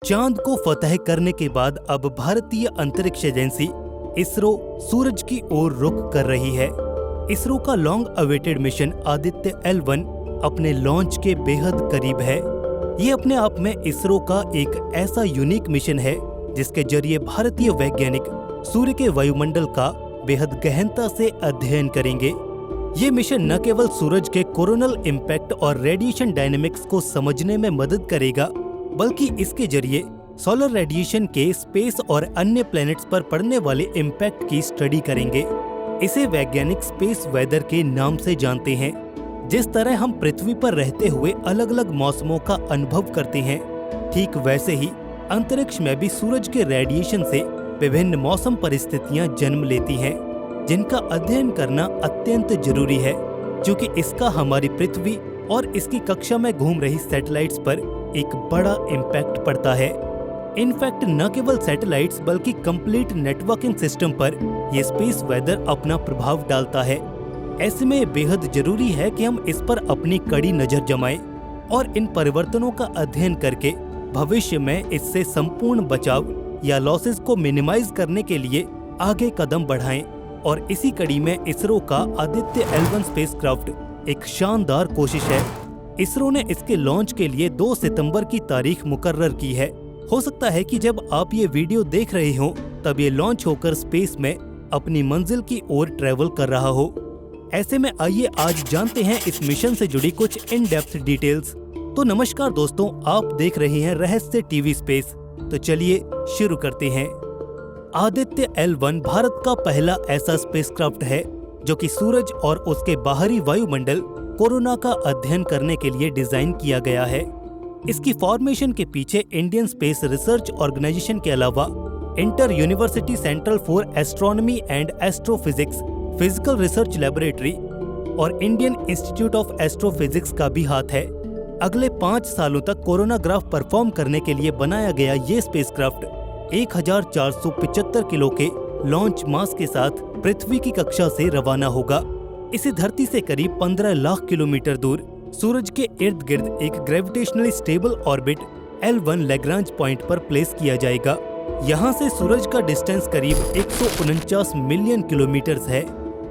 चांद को फतह करने के बाद अब भारतीय अंतरिक्ष एजेंसी इसरो सूरज की ओर रुख कर रही है। इसरो का long awaited mission Aditya L1 अपने लॉन्च के बेहद करीब है। ये अपने आप में इसरो का एक ऐसा यूनिक मिशन है जिसके जरिए भारतीय वैज्ञानिक सूर्य के वायुमंडल का बेहद गहनता से अध्ययन करेंगे। ये मिशन न केवल सूरज के कोरोनल इम्पैक्ट और रेडिएशन डायनेमिक्स को समझने में मदद करेगा, बल्कि इसके जरिए सोलर रेडिएशन के स्पेस और अन्य प्लैनेट्स पर पड़ने वाले इम्पैक्ट की स्टडी करेंगे। इसे वैज्ञानिक स्पेस वेदर के नाम से जानते हैं। जिस तरह हम पृथ्वी पर रहते हुए अलग अलग मौसमों का अनुभव करते हैं, ठीक वैसे ही अंतरिक्ष में भी सूरज के रेडिएशन से विभिन्न मौसम परिस्थितियां जन्म लेती हैं, जिनका अध्ययन करना अत्यंत जरूरी है, क्योंकि इसका हमारी पृथ्वी और इसकी कक्षा में घूम रही सैटेलाइट्स पर एक बड़ा इम्पैक्ट पड़ता है। इनफैक्ट न केवल सैटेलाइट्स बल्कि कंप्लीट नेटवर्किंग सिस्टम पर यह स्पेस वेदर अपना प्रभाव डालता है। ऐसे में बेहद जरूरी है कि हम इस पर अपनी कड़ी नजर जमाएं और इन परिवर्तनों का अध्ययन करके भविष्य में इससे संपूर्ण बचाव या लॉसेस को मिनिमाइज करने के लिए आगे कदम बढ़ाएं। और इसी कड़ी में इसरो का आदित्य L1 स्पेसक्राफ्ट एक शानदार कोशिश है। इसरो ने इसके लॉन्च के लिए 2 सितंबर की तारीख मुकर्रर की है। हो सकता है कि जब आप ये वीडियो देख रहे हो तब ये लॉन्च होकर स्पेस में अपनी मंजिल की ओर ट्रेवल कर रहा हो। ऐसे में आइए आज जानते हैं इस मिशन से जुड़ी कुछ इन डेप्थ डिटेल्स। तो नमस्कार दोस्तों, आप देख रहे हैं रहस्य टीवी स्पेस। तो चलिए शुरू करते हैं। आदित्य L1 भारत का पहला ऐसा स्पेसक्राफ्ट है जो कि सूरज और उसके बाहरी वायुमंडल कोरोना का अध्ययन करने के लिए डिजाइन किया गया है। इसकी फॉर्मेशन के पीछे इंडियन स्पेस रिसर्च ऑर्गेनाइजेशन के अलावा inter university central for astronomy and astrophysics physical research laboratory और इंडियन इंस्टीट्यूट ऑफ एस्ट्रोफिजिक्स का भी हाथ है। अगले 5 सालों तक कोरोनाग्राफ परफॉर्म करने के लिए बनाया गया ये स्पेसक्राफ्ट 1475 किलो के लॉन्च मास के साथ पृथ्वी की कक्षा से रवाना होगा। इसे धरती से करीब 15 लाख किलोमीटर दूर सूरज के इर्द गिर्द एक gravitationally stable orbit L1 Lagrange point पर प्लेस किया जाएगा। यहाँ से सूरज का डिस्टेंस करीब 149 मिलियन किलोमीटर है।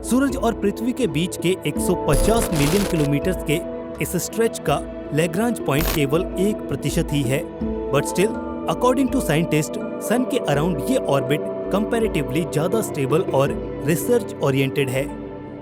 सूरज और पृथ्वी के बीच के 150 मिलियन किलोमीटर के इस स्ट्रेच का लैग्रांज पॉइंट केवल 1% ही है। But still according to scientist, sun के अराउंड ये ऑर्बिट कंपैरेटिवली ज्यादा स्टेबल और रिसर्च ओरिएंटेड है।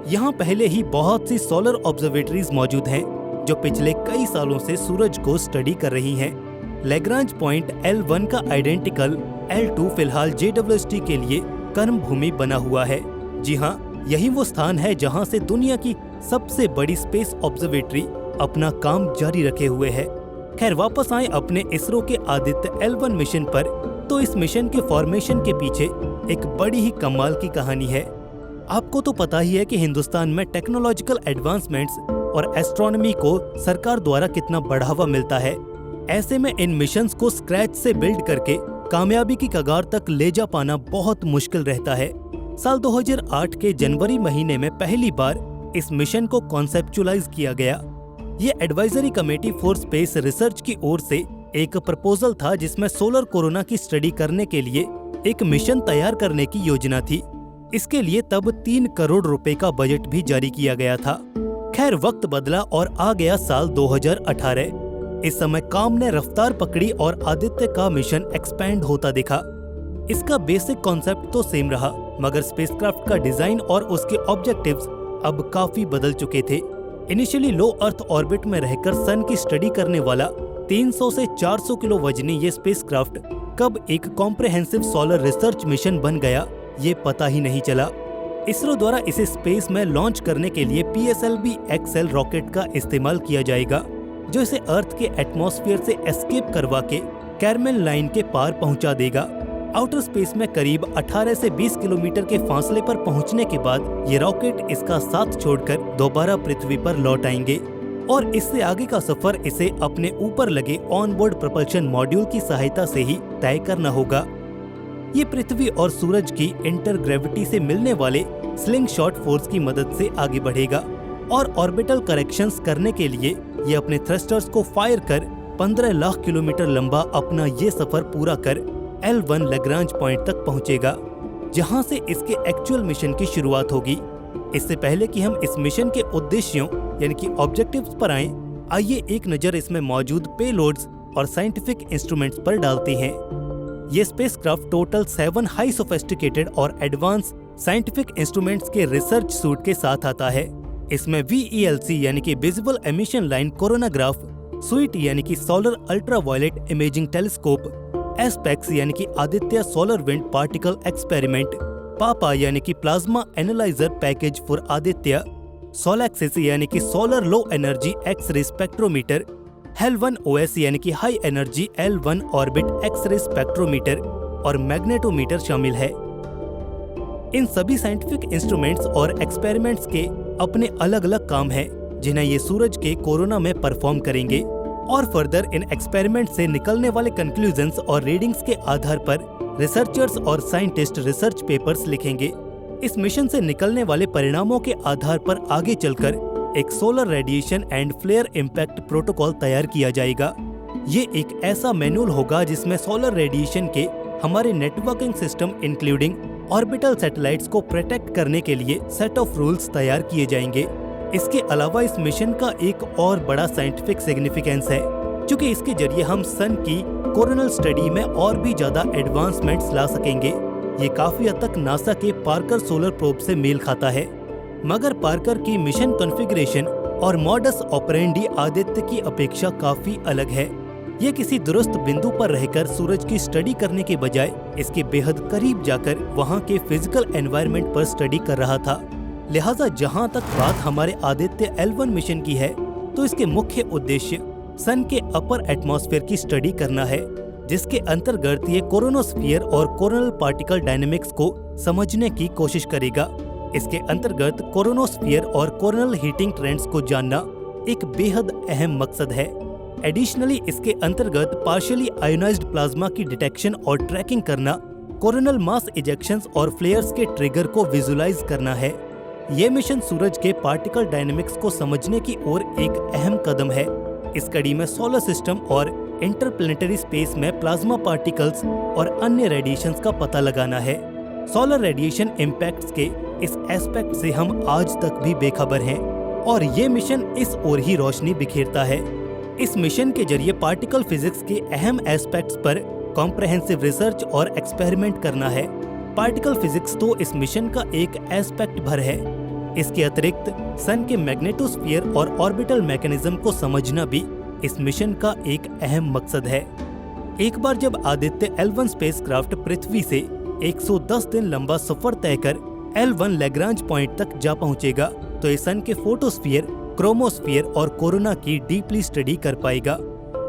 यहाँ पहले ही बहुत सी सोलर ऑब्जर्वेटरीज मौजूद हैं जो पिछले कई सालों से सूरज को स्टडी कर रही हैं। लैग्रांज पॉइंट L1 का आइडेंटिकल L2 फिलहाल JWST के लिए कर्म भूमि बना हुआ है। जी हाँ, यही वो स्थान है जहाँ से दुनिया की सबसे बड़ी स्पेस ऑब्जर्वेटरी अपना काम जारी रखे हुए है। खैर, वापस आए अपने इसरो के आदित्य L1 मिशन पर। तो इस मिशन के फॉर्मेशन के पीछे एक बड़ी ही कमाल की कहानी है। आपको तो पता ही है कि हिंदुस्तान में टेक्नोलॉजिकल एडवांसमेंट्स और एस्ट्रोनॉमी को सरकार द्वारा कितना बढ़ावा मिलता है। ऐसे में इन मिशंस को स्क्रैच से बिल्ड करके कामयाबी की कगार तक ले जा पाना बहुत मुश्किल रहता है। साल 2008 के जनवरी महीने में पहली बार इस मिशन को कॉन्सेप्चुअलाइज किया गया। ये advisory committee for space research की ओर से एक प्रपोजल था जिसमें सोलर कोरोना की स्टडी करने के लिए एक मिशन तैयार करने की योजना थी। इसके लिए तब 3 करोड़ रुपए का बजट भी जारी किया गया था। खैर, वक्त बदला और आ गया साल 2018। इस समय काम ने रफ्तार पकड़ी और आदित्य का मिशन एक्सपैंड होता दिखा। इसका बेसिक कॉन्सेप्ट तो सेम रहा, मगर स्पेसक्राफ्ट का डिजाइन और उसके ऑब्जेक्टिव्स अब काफी बदल चुके थे। इनिशियली लो अर्थ ऑर्बिट में रहकर सन की स्टडी करने वाला 300 से 400 किलो वजनी ये स्पेसक्राफ्ट कब एक कॉम्प्रिहेंसिव सोलर रिसर्च मिशन बन गया, ये पता ही नहीं चला। इसरो द्वारा इसे स्पेस में लॉन्च करने के लिए PSLV-XL रॉकेट का इस्तेमाल किया जाएगा, जो इसे अर्थ के एटमॉस्फेयर से एस्केप करवा के कैरमेन लाइन के पार पहुंचा देगा। आउटर स्पेस में करीब 18 से 20 किलोमीटर के फासले पर पहुंचने के बाद ये रॉकेट इसका साथ छोड़कर दोबारा पृथ्वी पर लौट आएंगे और इससे आगे का सफर इसे अपने ऊपर लगे ऑनबोर्ड propulsion मॉड्यूल की सहायता से ही तय करना होगा। ये पृथ्वी और सूरज की इंटरग्रेविटी से मिलने वाले स्लिंग शॉट फोर्स की मदद से आगे बढ़ेगा और ऑर्बिटल करेक्शंस करने के लिए ये अपने थ्रस्टर्स को फायर कर 15 लाख किलोमीटर लंबा अपना ये सफर पूरा कर L1 लैग्रांज पॉइंट तक पहुंचेगा, जहां से इसके एक्चुअल मिशन की शुरुआत होगी। इससे पहले कि हम इस मिशन के उद्देश्यों यानी कि ऑब्जेक्टिव्स पर आएं, आइए एक नज़र इसमें मौजूद पेलोड्स और साइंटिफिक इंस्ट्रूमेंट्स पर डालते हैं। ये स्पेसक्राफ्ट टोटल 7 हाई सोफिस्टिकेटेड और एडवांस साइंटिफिक इंस्ट्रूमेंट्स के रिसर्च सूट के साथ आता है। इसमें VELC यानी कि visible emission line coronagraph, SUIT यानी कि solar ultraviolet imaging telescope, ASPEX यानी कि Aditya solar wind particle experiment, PAPA यानी कि plasma analyser package for Aditya, SoLEXS यानी कि solar low energy X ray spectrometer, L1 OS यानी कि high energy L1 orbit X ray spectrometer और मैग्नेटोमीटर शामिल है। इन सभी साइंटिफिक इंस्ट्रूमेंट्स और एक्सपेरिमेंट्स के अपने अलग अलग काम हैं, जिन्हें ये सूरज के कोरोना में परफॉर्म करेंगे और फर्दर इन एक्सपेरिमेंट से निकलने वाले कंक्लूजन्स और रीडिंग्स के आधार पर रिसर्चर्स और साइंटिस्ट रिसर्च पेपर्स लिखेंगे। इस मिशन से निकलने वाले परिणामों के आधार पर आगे चलकर एक solar radiation and flare impact protocol तैयार किया जाएगा। ये एक ऐसा मैनुअल होगा जिसमें सोलर रेडिएशन के हमारे networking system including orbital satellites को प्रोटेक्ट करने के लिए सेट ऑफ रूल्स तैयार किए जाएंगे। इसके अलावा इस मिशन का एक और बड़ा साइंटिफिक सिग्निफिकेंस है, क्योंकि इसके जरिए हम सन की कोरोनल स्टडी में और भी ज्यादा एडवांसमेंट्स ला सकेंगे। ये काफी हद तक नासा के पार्कर सोलर प्रोब से मेल खाता है, मगर पार्कर की मिशन कॉन्फ़िगरेशन और मॉडस ऑपरेंडी आदित्य की अपेक्षा काफी अलग है। ये किसी दुरुस्त बिंदु पर रहकर सूरज की स्टडी करने के बजाय इसके बेहद करीब जाकर वहाँ के फिजिकल एनवायरनमेंट पर स्टडी कर रहा था। लिहाजा जहाँ तक बात हमारे आदित्य L1 मिशन की है, तो इसके मुख्य उद्देश्य सन के अपर एटमॉस्फेयर की स्टडी करना है, जिसके अंतर्गत ये कोरोनोस्फीयर और कोरोनल पार्टिकल डायनेमिक्स को समझने की कोशिश करेगा। इसके अंतर्गत कोरोनोस्फीयर और कोरोनल हीटिंग ट्रेंड्स को जानना एक बेहद अहम मकसद है। एडिशनली इसके अंतर्गत पार्शियली आयोनाइज्ड प्लाज्मा की डिटेक्शन और ट्रैकिंग करना, कोरोनल मास इजेक्शंस और फ्लेयर्स के ट्रिगर को विजुलाइज करना है। ये मिशन सूरज के पार्टिकल डायनेमिक्स को समझने की ओर एक अहम कदम है। इस कड़ी में सोलर सिस्टम और इंटरप्लेनेटरी स्पेस में प्लाज्मा पार्टिकल्स और अन्य रेडिएशंस का पता लगाना है। सोलर रेडिएशन इम्पैक्ट्स के इस एस्पेक्ट से हम आज तक भी बेखबर हैं और ये मिशन इस ओर ही रोशनी बिखेरता है। इस मिशन के जरिए पार्टिकल फिजिक्स के अहम एस्पेक्ट्स पर कॉम्प्रहेंसिव रिसर्च और एक्सपेरिमेंट करना है। पार्टिकल फिजिक्स तो इस मिशन का एक एस्पेक्ट भर है। इसके अतिरिक्त सन के मैग्नेटोस्फीयर और ऑर्बिटल मैकेनिज्म को समझना भी इस मिशन का एक अहम मकसद है। एक बार जब आदित्य L1 स्पेसक्राफ्ट पृथ्वी से 110 दिन लंबा सफर तय कर L1 लैग्रांज पॉइंट तक जा पहुंचेगा, तो ये सन के फोटोस्फीयर, क्रोमोस्फीयर और कोरोना की डीपली स्टडी कर पाएगा।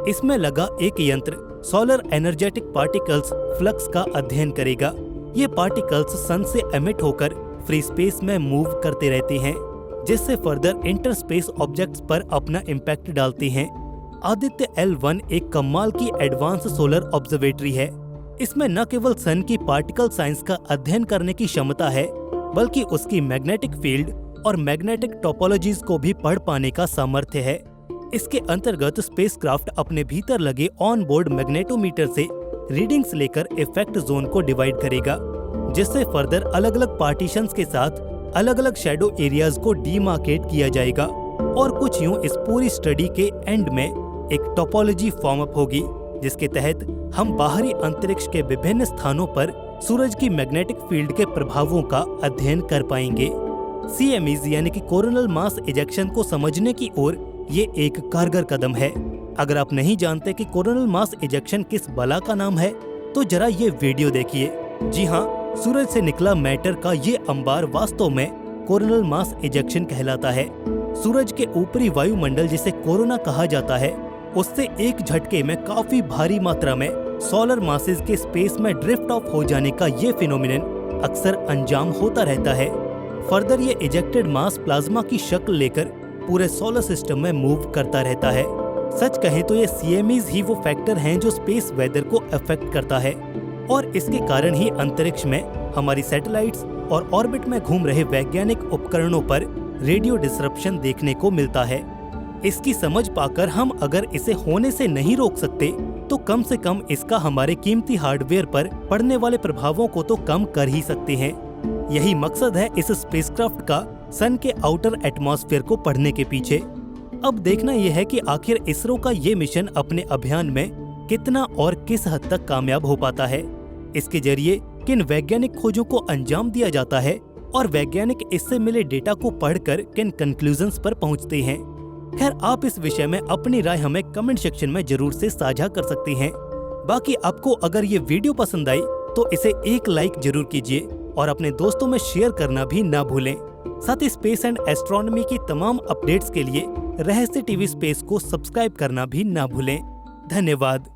इसमें लगा एक यंत्र सोलर एनर्जेटिक पार्टिकल्स फ्लक्स का अध्ययन करेगा। ये पार्टिकल्स सन से एमिट होकर फ्री स्पेस में मूव करते रहते हैं, जिससे फर्दर इंटरस्पेस ऑब्जेक्ट्स पर अपना इम्पैक्ट डालते हैं। आदित्य L1 एक कमाल की एडवांस सोलर ऑब्जर्वेटरी है। इसमें न केवल सन की पार्टिकल साइंस का अध्ययन करने की क्षमता है, बल्कि उसकी मैग्नेटिक फील्ड और मैग्नेटिक टोपोलॉजीज को भी पढ़ पाने का सामर्थ्य है। इसके अंतर्गत स्पेसक्राफ्ट अपने भीतर लगे ऑन बोर्ड मैग्नेटोमीटर से रीडिंग्स लेकर इफेक्ट जोन को डिवाइड करेगा, जिससे फर्दर अलग अलग पार्टीशंस के साथ अलग अलग शैडो एरियाज को डीमार्केट किया जाएगा और कुछ यूं इस पूरी स्टडी के एंड में एक टोपोलॉजी फॉर्म अप होगी, जिसके तहत हम बाहरी अंतरिक्ष के विभिन्न स्थानों पर सूरज की मैग्नेटिक फील्ड के प्रभावों का अध्ययन कर पाएंगे। CMEs यानी कि कोरोनल मास इजेक्शन को समझने की ओर ये एक कारगर कदम है। अगर आप नहीं जानते कि कोरोनल मास इजेक्शन किस बला का नाम है, तो जरा ये वीडियो देखिए। जी हाँ, सूरज से निकला मैटर का ये अंबार वास्तव में कोरोनल मास इजेक्शन कहलाता है। सूरज के ऊपरी वायुमंडल, जिसे कोरोना कहा जाता है, उससे एक झटके में काफी भारी मात्रा में सोलर मासेस के स्पेस में ड्रिफ्ट ऑफ हो जाने का ये फिनोमिनन अक्सर अंजाम होता रहता है। फर्दर ये इजेक्टेड मास प्लाज्मा की शक्ल लेकर पूरे सोलर सिस्टम में मूव करता रहता है। सच कहें तो ये CMEs ही वो फैक्टर हैं जो स्पेस वेदर को अफेक्ट करता है, और इसके कारण ही अंतरिक्ष में हमारी सैटेलाइट्स और ऑर्बिट में घूम रहे वैज्ञानिक उपकरणों पर रेडियो डिसरप्शन देखने को मिलता है। इसकी समझ पाकर हम अगर इसे होने से नहीं रोक सकते तो कम से कम इसका हमारे कीमती हार्डवेयर पर पड़ने वाले प्रभावों को तो कम कर ही सकते हैं। यही मकसद है इस स्पेसक्राफ्ट का सन के आउटर एटमॉस्फेयर को पढ़ने के पीछे। अब देखना यह है कि आखिर इसरो का ये मिशन अपने अभियान में कितना और किस हद तक कामयाब हो पाता है। इसके जरिए किन वैज्ञानिक खोजों को अंजाम दिया जाता है और वैज्ञानिक इससे मिले डेटा को पढ़कर किन कंक्लूजन्स पर पहुंचते हैं। खैर, आप इस विषय में अपनी राय हमें कमेंट सेक्शन में जरूर से साझा कर सकते हैं। बाकी आपको अगर ये वीडियो पसंद आई तो इसे एक लाइक जरूर कीजिए और अपने दोस्तों में शेयर करना भी ना भूलें। साथ ही स्पेस एंड एस्ट्रोनॉमी की तमाम अपडेट्स के लिए रहस्य टीवी स्पेस को सब्सक्राइब करना भी ना भूलें। धन्यवाद।